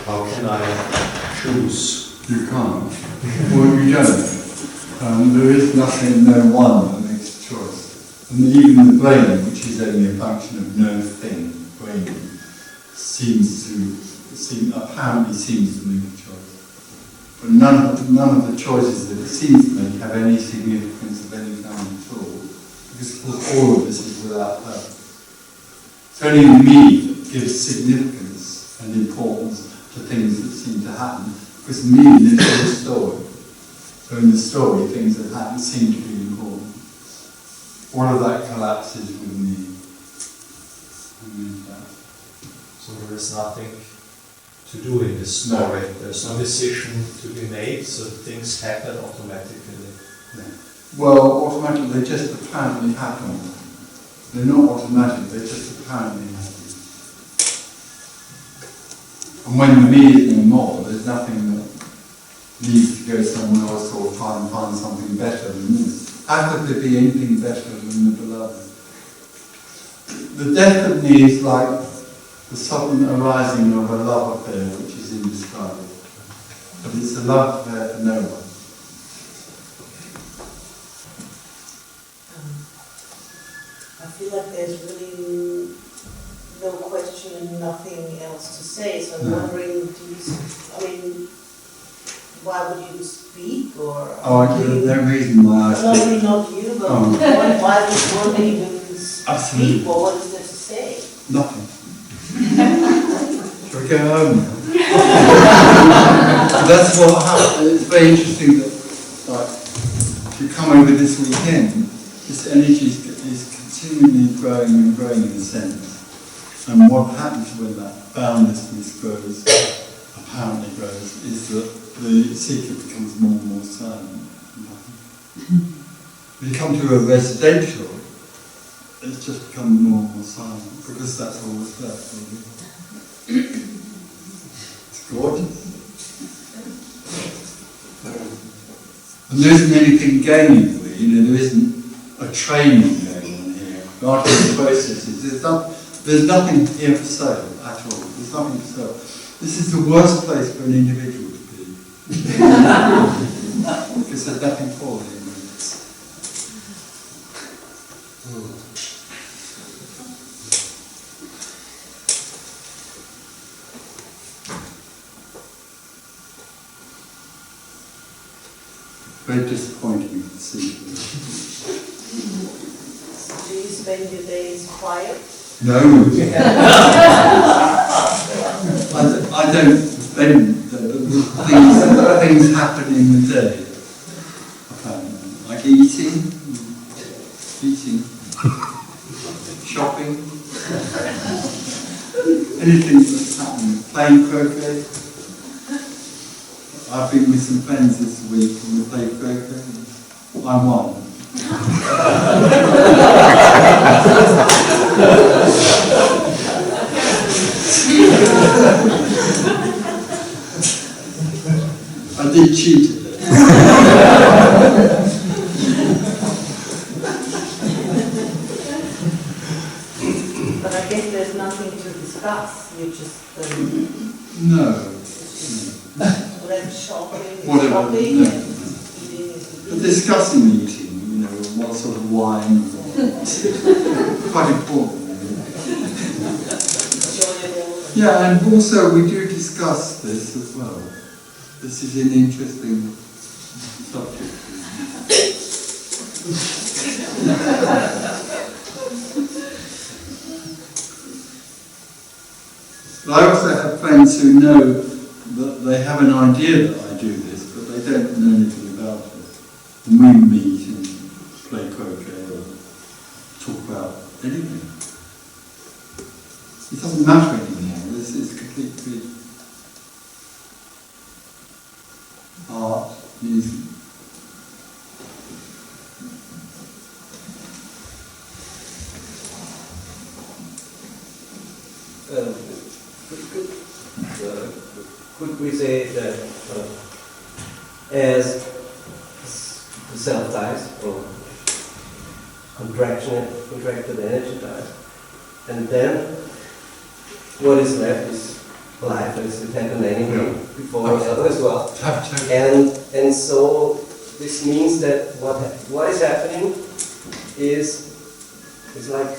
how can I choose? You can't. Well, you don't. There is nothing, no one that makes a choice. And even the brain, which is only a function of no thing, brain, apparently seems to make a choice. But none of the choices that it seems to make have any significance of any kind at all. Because of course all of this is without her. It's only me that gives significance and importance to things that seem to happen. Because me lives in the story. So in the story, things that happen seem to be important. All of that collapses with me. So there is nothing to do in this story. No. There's no decision to be made, so things happen automatically. Yeah. Well, automatically, they just apparently happen. They're not automatic, they just apparently happen. And when the me is no more, there's nothing that needs to go somewhere else or try and find something better than this. How could there be anything better than the beloved? The death of me is like the sudden arising of a love affair which is indescribable. But it's a love affair for no one. I feel like there's really no question and nothing else to say, so I'm wondering, why would you speak, or... Oh, there's no reason why I speak. Not you, but why would one even speak, or what is there to say? Nothing. Shall we go home now? That's what happened. It's very interesting that, if you come over this weekend, this energy is continually growing and growing in a sense. And what happens when that boundlessness grows, apparently grows, is that the seeker becomes more and more silent. When you come to a residential, it's just become more and more silent, because that's all that's left, really. It's gorgeous. And there isn't anything gaining, really. There isn't a training going on here. After the processes, there's nothing here for sale at all. There's nothing for sale. This is the worst place for an individual to be. Because there's nothing for them. Very disappointing to see. Do you spend your days quiet? No. I don't spend things happen in the day. Like eating, shopping, anything that's happening. Playing croquet. I've been with some friends this week and we played croquet. I won. I did cheat at it. But I guess there's nothing to discuss. You just No. whatever shopping, Whatever, shopping, no. and eating is But discussing eating, what sort of wine, quite important. enjoyable. Yeah, and also we do discuss this as well. This is an interesting subject. But I also have friends who know that they have an idea that I do this, but they don't know anything about it. And we meet and play croquet or talk about anything. It doesn't matter anymore. This is completely art, music. Could we say that as the self dies, or contracted energy dies, and then what is left is life as it happened anyway before as well. Totally. And so this means that what is happening is like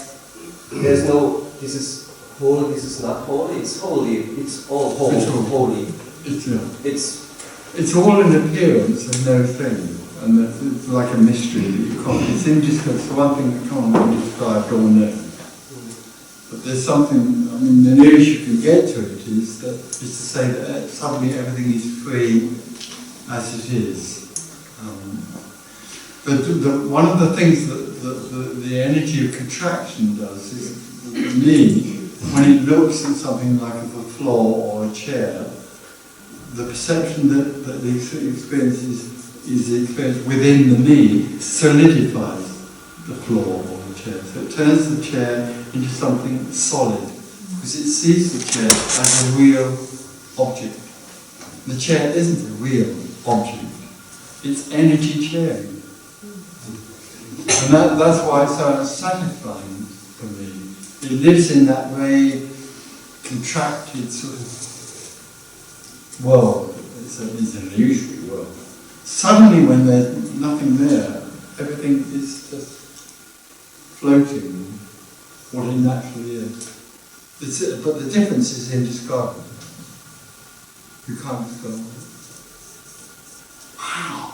there's no this is holy, this is not holy, it's holy, it's all holy, holy. It's all in appearance and no thing. And it's like a mystery that you can't, it's indescribable. One thing that can't be described or known. But there's something, I mean, the nearest you can get to it is to say that suddenly everything is free as it is. One of the things that the energy of contraction does is, for me, when it looks at something like a floor or a chair, the perception that the experience is the experience within the me solidifies the floor or the chair. So it turns the chair into something solid, because it sees the chair as a real object. The chair isn't a real object, it's energy sharing. And that's why it's so satisfying for me. It lives in that very contracted sort of world. It's an illusory world. Suddenly when there's nothing there, everything is just floating, what it naturally is. But the difference is indescribable. You can't describe it. Wow!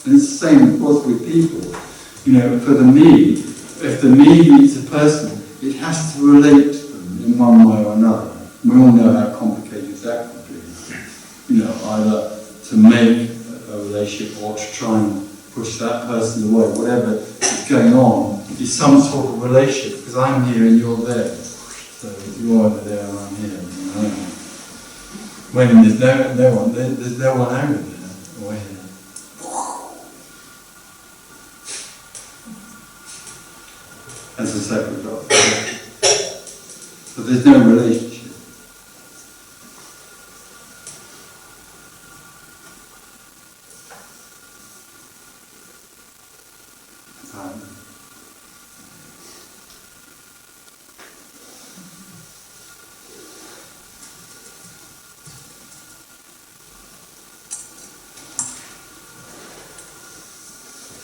And it's the same, of course, with people. You know, for the me, if the me meets a person, it has to relate to them in one way or another. We all know how complicated that could be. You know, either to make a relationship or to try and push that person away. Whatever is going on is some sort of relationship, because I'm here and you're there. So you're over there and I'm here. You know? When there's no one, there's no one over there or here. As a separate God. But there's no relationship.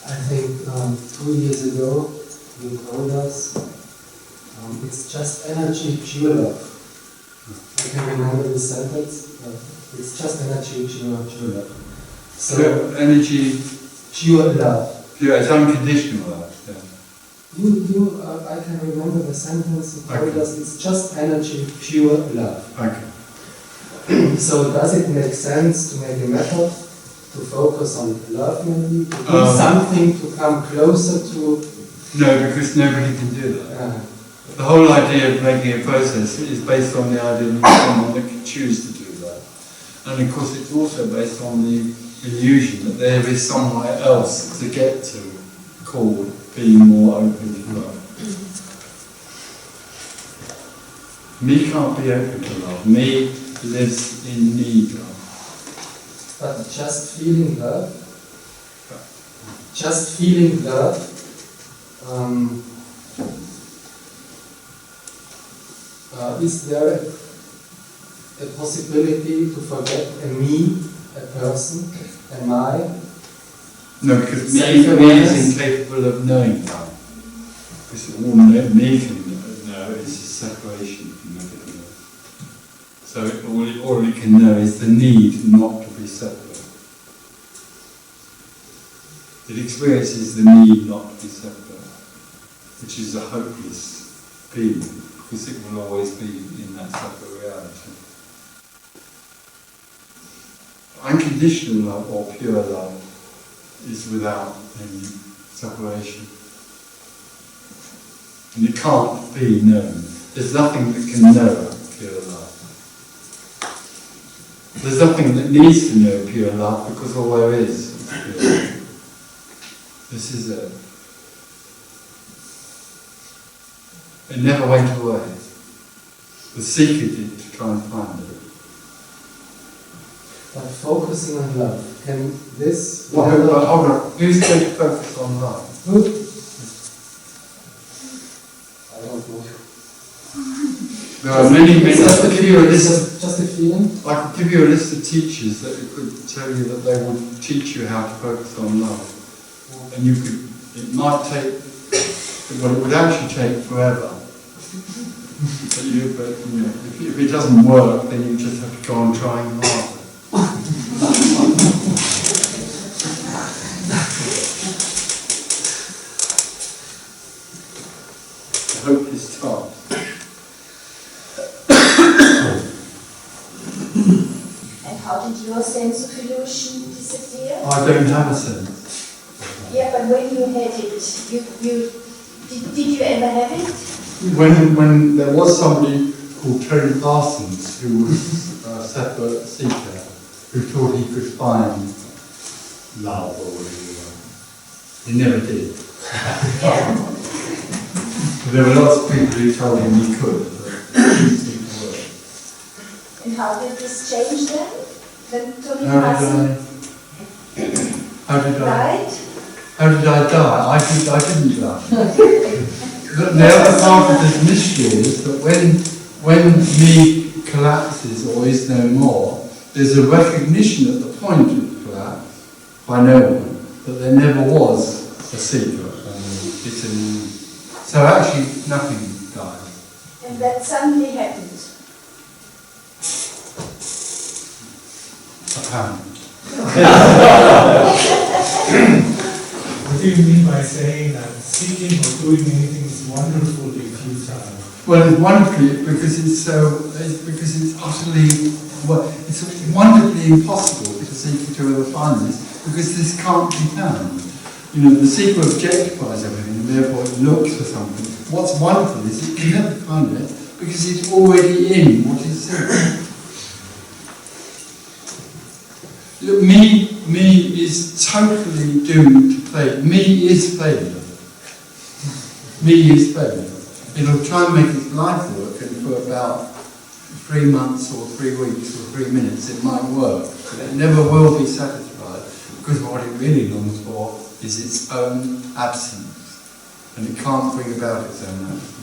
I think 2 years ago you told us it's just energy, pure love. I can remember the sentence. It's just energy, pure love. So Pure energy, pure love. pure, it's unconditional love. Yeah. I can remember the sentence you told Okay. us. It's just energy, pure love. Okay. So does it make sense to make a method to focus on love, maybe to do something to come closer to? No, because nobody can do that. The whole idea of making a process is based on the idea that someone that can choose to do that. And of course it's also based on the illusion that there is somewhere else to get to called being more open to love. Me can't be open to love. Me lives in need of. But just feeling love, is there a possibility to forget a me, a person, a my? No, because me is incapable of knowing love. Because all me can know is a separation from everything else. So all it can know is the need not to be separate. It experiences the need not to be separate, which is a hopeless feeling, because it will always be in that separate reality. Unconditional love or pure love is without any separation. And it can't be known. There's nothing that can know pure love. There's nothing that needs to know pure love, because all there is pure love. This is it. It never went away. The seeker did to try and find it. But focusing on love, can this... Well, hold on. Who's going to focus on love? I don't know. There are many. Just a feeling? I could give you a list of teachers that could tell you that they will teach you how to focus on love, and you could. It might take. Well, it would actually take forever. But you know, if it doesn't work, then you just have to go on trying harder. I hope this starts. And how did your sense of illusion disappear? I don't have a sense. Yeah, but when you had it, did you ever have it? When there was somebody called Terry Parsons, who was a separate seeker, who thought he could find love or whatever. He never did. Yeah. There were lots of people who told him he could, but it didn't seem to work. And how did this change then? When Tony How Parsons died? How did I die? I didn't die. The other part of this mystery is that when me collapses or is no more, there's a recognition at the point of the collapse by no one that there never was a seeker. So actually nothing dies. And that suddenly happened. Apparently. What do you mean by saying that seeking or doing anything is wonderfully futile? Well, it's wonderfully because it's utterly it's wonderfully impossible to seek to ever find this because this can't be found. You know, the seeker objectifies everything and therefore it looks for something. What's wonderful is it can never find it because it's already in what is seeking. Look, me is totally doomed to failure. Me is failure. Me is failure. It'll try and make its life work, and for about 3 months or 3 weeks or 3 minutes it might work, but it never will be satisfied because what it really longs for is its own absence, and it can't bring about its own absence.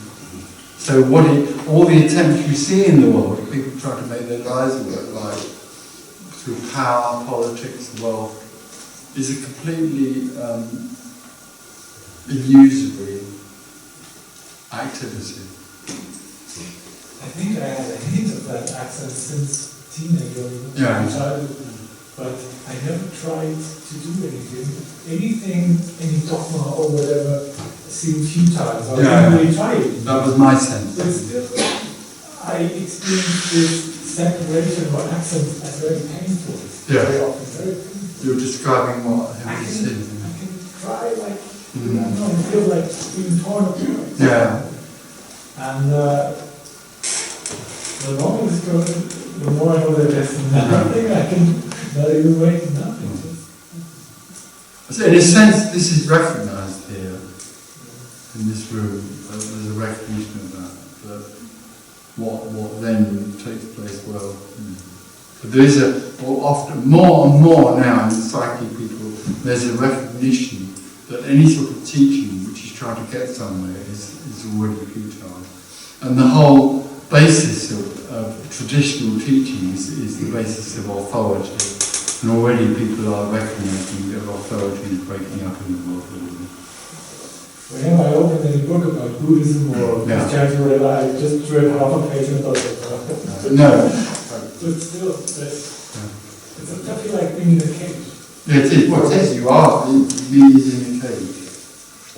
So all the attempts you see in the world, people try to make their lives work like through power, politics, wealth, is a completely illusory activity. I think I had a hint of that accent since teenager, childhood, but I never tried to do anything. Any dogma or whatever seemed futile, so I didn't really try it. That was my sense. But still, I experienced this separation or accent as very painful. Very often, very painful. You're describing what I he can said. cry like, it feels like being torn apart. Yeah. And the longer this goes, the more I know that there's nothing I can, not even wait, nothing. So in a sense, this is recognised here, in this room. There's a recognition of that what then takes place well. But there is often more and more now in the psyche people, there's a recognition that any sort of teaching which is trying to get somewhere is already futile. And the whole basis of traditional teachings is the basis of authority. And already people are recognising that authority is breaking up in the world. Whenever I open any book about Buddhism or Christianity, I just read half a page and thought, no. But still, it's I feel like being in a cage. Yeah, it is. Well, it is. You are. Me is in a cage.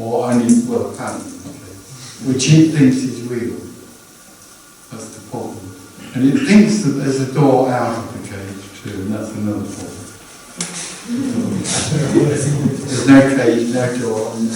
Or only, well, apparently in a cage. Which it thinks is real. That's the problem. And it thinks that there's a door out of the cage too, and that's another problem. There's no cage, no door, and